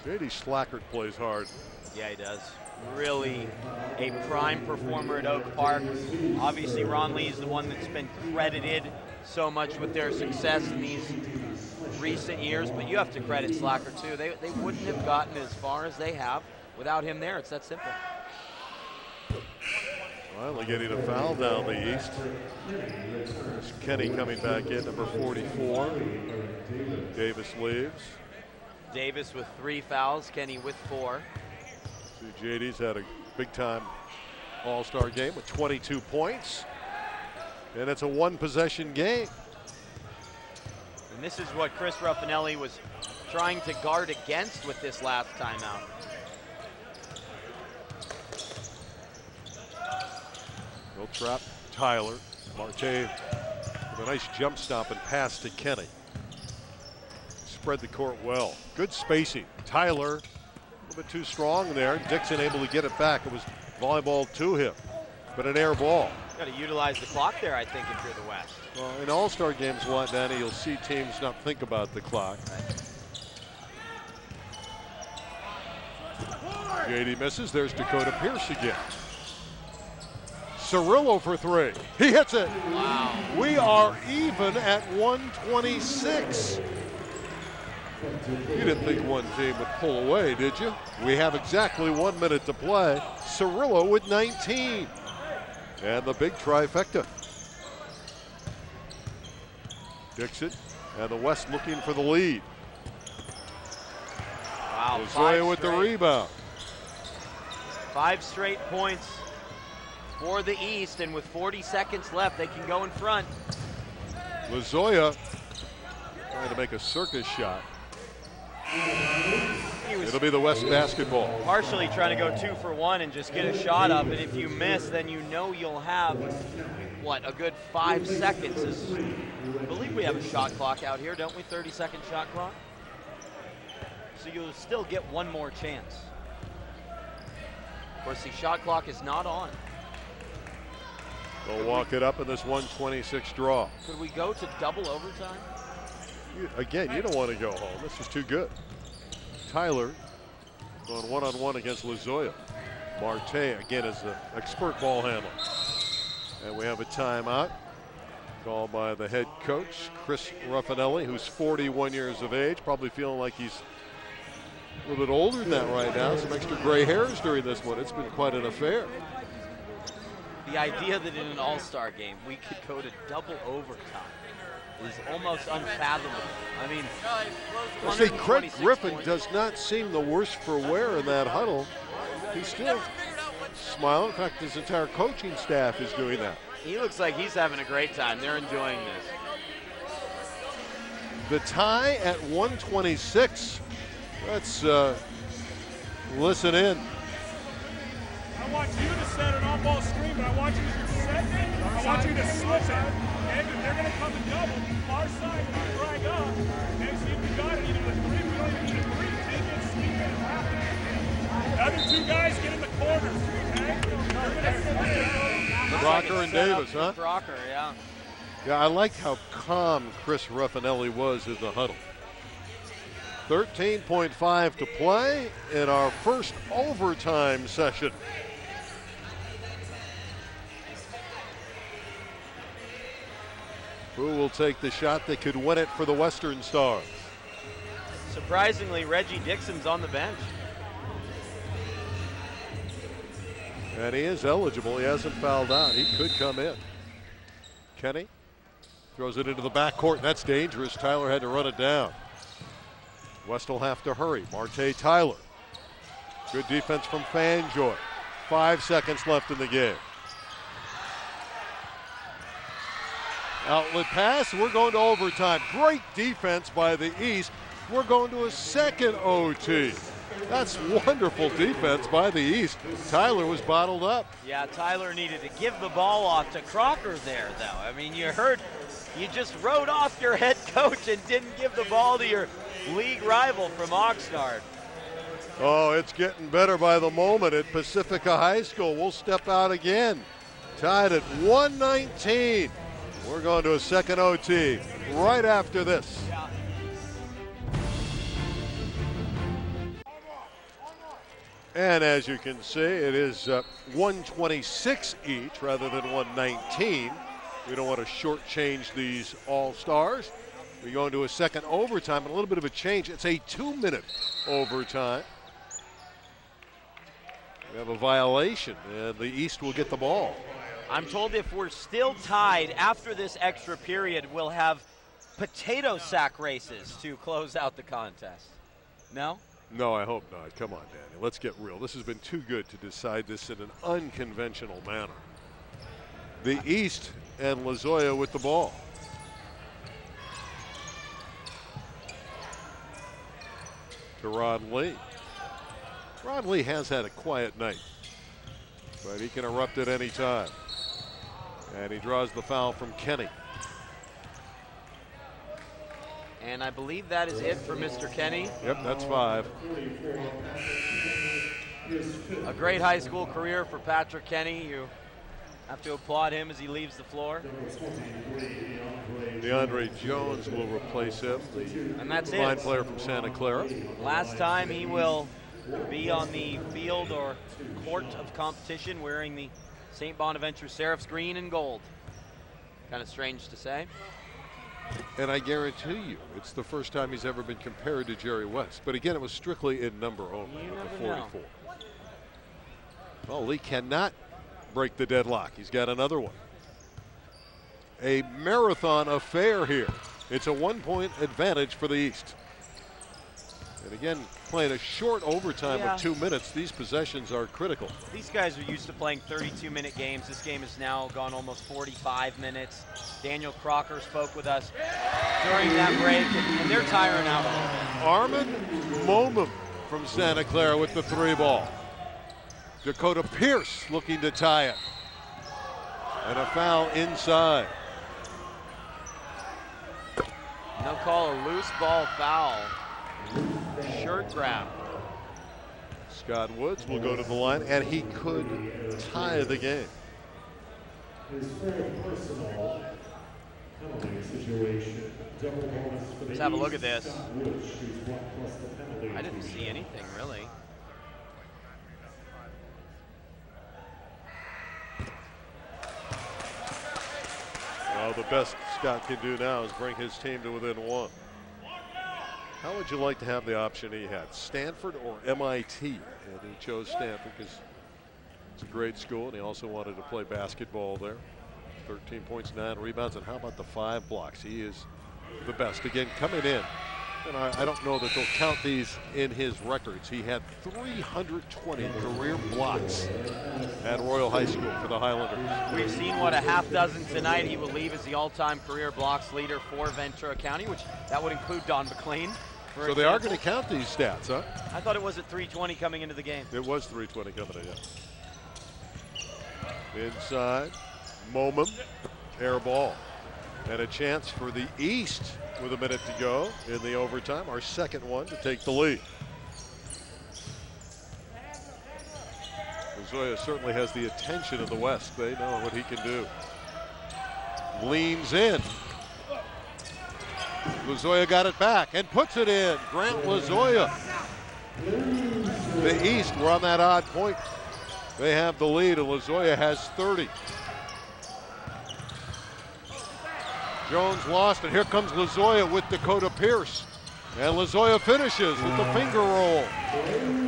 J.D. Slajchert plays hard. Yeah, he does. Really a prime performer at Oak Park. Obviously, Ron Lee's the one that's been credited so much with their success in these recent years, but you have to credit Slajchert too. They wouldn't have gotten as far as they have without him there. It's that simple. Finally getting a foul down the east. There's Kenny coming back in, number 44. Davis leaves. Davis with 3 fouls, Kenny with 4. See, JD's had a big-time all-star game with 22 points. And it's a one-possession game. And this is what Chris Raffanelli was trying to guard against with this last timeout. Will trap Tyler. Marte with a nice jump stop and pass to Kenny. Spread the court well. Good spacing. Tyler a little bit too strong there. Dixon able to get it back. It was volleyball to him, but an air ball. Got to utilize the clock there, I think, if you're the West. Well, in all-star games, Danny, you'll see teams not think about the clock. Right. JD misses. There's Dakota Pierce again. Cirillo for 3. He hits it. Wow. We are even at 126. You didn't think one team would pull away, did you? We have exactly 1 minute to play. Cirillo with 19. And the big trifecta. Dixon and the West looking for the lead. Wow. Zoya with the rebound. 5 straight points for the East, and with 40 seconds left, they can go in front. Lazoya trying to make a circus shot. It'll be the West basketball. Partially trying to go 2 for 1 and just get a shot up, and if you miss, then you know you'll have, what, a good 5 seconds. I believe we have a shot clock out here, don't we? 30-second shot clock. So you'll still get 1 more chance. Of course, the shot clock is not on. They'll walk it up in this 126 draw. Could we go to double overtime? Again, you don't want to go home. This is too good. Tyler going one-on-one against Lazoya. Marte again is the expert ball handler. And we have a timeout called by the head coach, Chris Raffanelli, who's 41 years of age, probably feeling like he's a little bit older than that right now. Some extra gray hairs during this one. It's been quite an affair. The idea that in an all-star game we could go to double overtime is almost unfathomable. I mean, see, Craig Griffin does not seem the worse for wear in that huddle. He's still smiling. In fact, his entire coaching staff is doing that. He looks like he's having a great time. They're enjoying this. The tie at 126. Let's listen in. I want you to set an on-ball screen, but I want you to set it. I want you to slip it. Okay, but they're going to come and double far side and drag up. Okay, see if we got it. Either the 3, we don't even need a 3. Take it, sweep it, and wrap it. The other 2 guys get in the corners. Okay. Crocker and Davis, huh? Crocker, yeah. Yeah, I like how calm Chris Raffanelli was in the huddle. 13.5 to play in our first overtime session. Who will take the shot that could win it for the Western Stars? Surprisingly, Reggie Dixon's on the bench. And he is eligible. He hasn't fouled out. He could come in. Kenny throws it into the backcourt. That's dangerous. Tyler had to run it down. West will have to hurry. Marte Tyler. Good defense from Fanjoy. 5 seconds left in the game. Outlet pass. We're going to overtime. Great defense by the East. We're going to a second OT. That's wonderful defense by the East. Tyler was bottled up. Yeah, Tyler needed to give the ball off to Crocker there, though. I mean, you heard, you just wrote off your head coach and didn't give the ball to your league rival from Oxnard. Oh, it's getting better by the moment at Pacifica High School. We'll step out again. Tied at 119. We're going to a second OT right after this. And as you can see, it is 126 each rather than 119. We don't want to shortchange these all-stars. We go into a second overtime, and a little bit of a change. It's a 2-minute overtime. We have a violation, and the East will get the ball. I'm told if we're still tied after this extra period, we'll have potato sack races to close out the contest. No? No, I hope not. Come on, Danny. Let's get real. This has been too good to decide this in an unconventional manner. The East and Lozoya with the ball. To Ron Lee. Ron Lee has had a quiet night, but he can erupt at any time. And he draws the foul from Kenny. And I believe that is it for Mr. Kenny. Yep, that's 5. A great high school career for Patrick Kenny. You have to applaud him as he leaves the floor. DeAndre Jones will replace him, and that's the fine it. player from Santa Clara. Last time he will be on the field or court of competition wearing the St. Bonaventure Seraphs green and gold. Kind of strange to say. And I guarantee you, it's the first time he's ever been compared to Jerry West. But again, it was strictly in number only with the 44. Well, Lee cannot break the deadlock. He's got another one. A marathon affair here. It's a 1-point advantage for the East. And again, playing a short overtime of 2 minutes, these possessions are critical. These guys are used to playing 32-minute games. This game has now gone almost 45 minutes. Daniel Crocker spoke with us during that break, and they're tiring out a little bit. Armin Momum from Santa Clara with the 3-ball. Dakota Pierce looking to tie it. And a foul inside. No call, a loose ball foul. Shirt grab. Scott Woods will go to the line, and he could tie the game. Let's have a look at this. I didn't see anything, really. Well, the best Scott can do now is bring his team to within 1. How would you like to have the option he had, Stanford or MIT? And he chose Stanford because it's a great school, and he also wanted to play basketball there. 13 points, 9 rebounds, and how about the 5 blocks? He is the best. Again, coming in, and I don't know that they'll count these in his records. He had 320 career blocks at Royal High School for the Highlanders. We've seen, what, a half dozen tonight. He will leave as the all-time career blocks leader for Ventura County, which that would include Don McLean. So they are going to count these stats, huh? I thought it was at 320 coming into the game. It was 320 coming in. Inside, Momum, air ball. And a chance for the East with a minute to go in the overtime, our second one to take the lead. Lozoya certainly has the attention of the West. They know what he can do. Leans in. Lozoya got it back and puts it in. Grant Lozoya. The East were on that odd point. They have the lead, and Lozoya has 30. Jones lost, and here comes Lozoya with Dakota Pierce. And Lozoya finishes with the finger roll.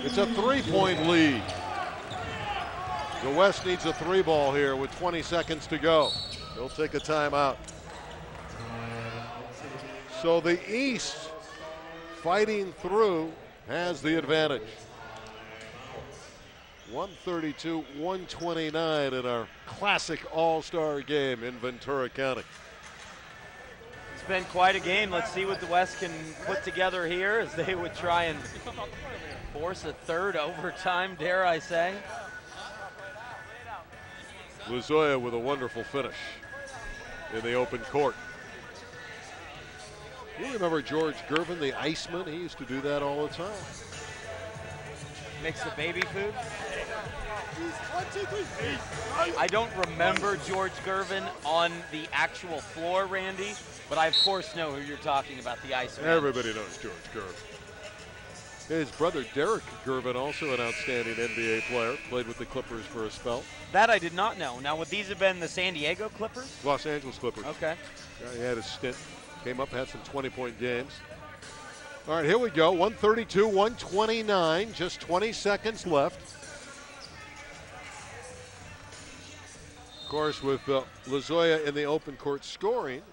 It's a 3-point lead. The West needs a 3-ball here with 20 seconds to go. They'll take a timeout. So the East, fighting through, has the advantage. 132-129 in our classic all-star game in Ventura County. It's been quite a game. Let's see what the West can put together here as they would try and force a third overtime, dare I say. Lozoya with a wonderful finish in the open court. You remember George Gervin, the Iceman? He used to do that all the time. Mix the baby food. I don't remember George Gervin on the actual floor, Randy, but I of course know who you're talking about, the Iceman. Everybody knows George Gervin. His brother Derek Gervin, also an outstanding NBA player, played with the Clippers for a spell. That I did not know. Now, would these have been the San Diego Clippers? Los Angeles Clippers. Okay. Yeah, he had a stint, came up, had some 20-point games. All right, here we go. 132, 129, just 20 seconds left. Of course, with Lozoya in the open court scoring,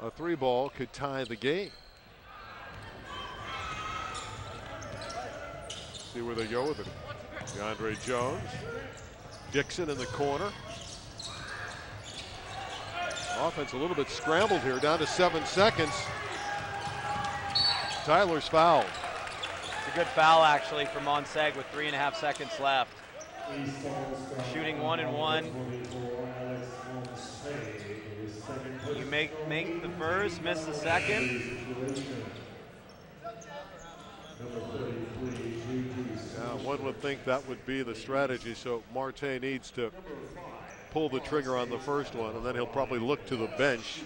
a 3-ball could tie the game. See where they go with it. DeAndre Jones. Dixon in the corner. Offense a little bit scrambled here, down to 7 seconds. Tyler's fouled. It's a good foul, actually, for Monseg with 3.5 seconds left. Shooting 1-and-1. You make the first, miss the second. One would think that would be the strategy, so Marte needs to pull the trigger on the first one, and then he'll probably look to the bench.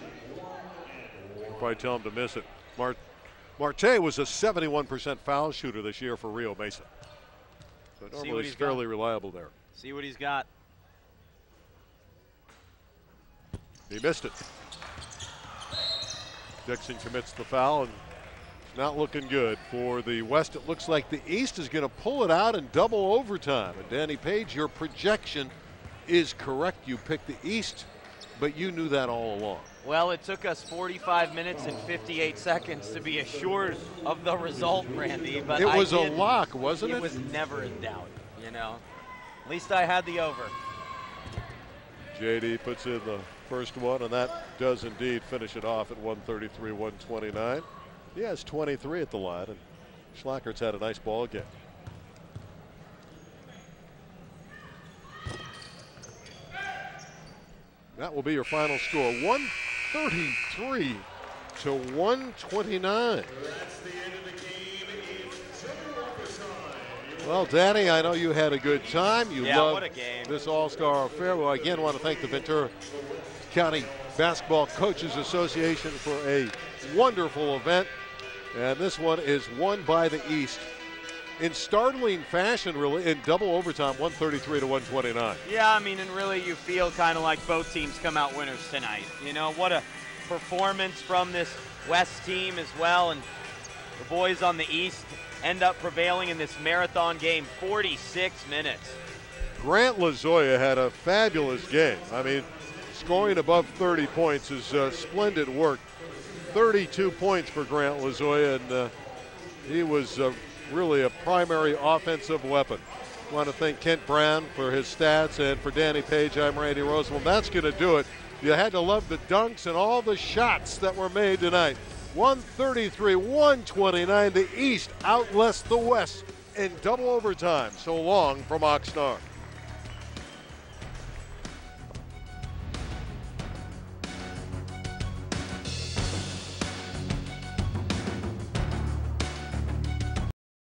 Probably tell him to miss it. Marte was a 71% foul shooter this year for Rio Mesa. So normally he's fairly reliable there. See what he's got. He missed it. Dixon commits the foul, and not looking good for the West. It looks like the East is going to pull it out in double overtime. And Danny Page, your projection is correct. You picked the East, but you knew that all along. Well, it took us 45 minutes and 58 seconds to be assured of the result, Randy. But it was a lock, wasn't it? It was never in doubt, you know. At least I had the over. JD puts in the first one, and that does indeed finish it off at 133-129. He has 23 at the line, and Slajchert's had a nice ball game. That will be your final score, 133 to 129. Well, Danny, I know you had a good time. You loved this All-Star affair. Well, again, want to thank the Ventura County Basketball Coaches Association for a wonderful event. And this one is won by the East in startling fashion, really, in double overtime, 133 to 129. Yeah, I mean, and really you feel kind of like both teams come out winners tonight. You know, what a performance from this West team as well. And the boys on the East end up prevailing in this marathon game, 46 minutes. Grant Lozoya had a fabulous game. I mean, scoring above 30 points is splendid work. 32 points for Grant Lozoya, and he was really a primary offensive weapon. I want to thank Kent Brown for his stats, and for Danny Page, I'm Randy Roosevelt. That's going to do it. You had to love the dunks and all the shots that were made tonight. 133-129. The East outlasts the West in double overtime. So long from Oxnard.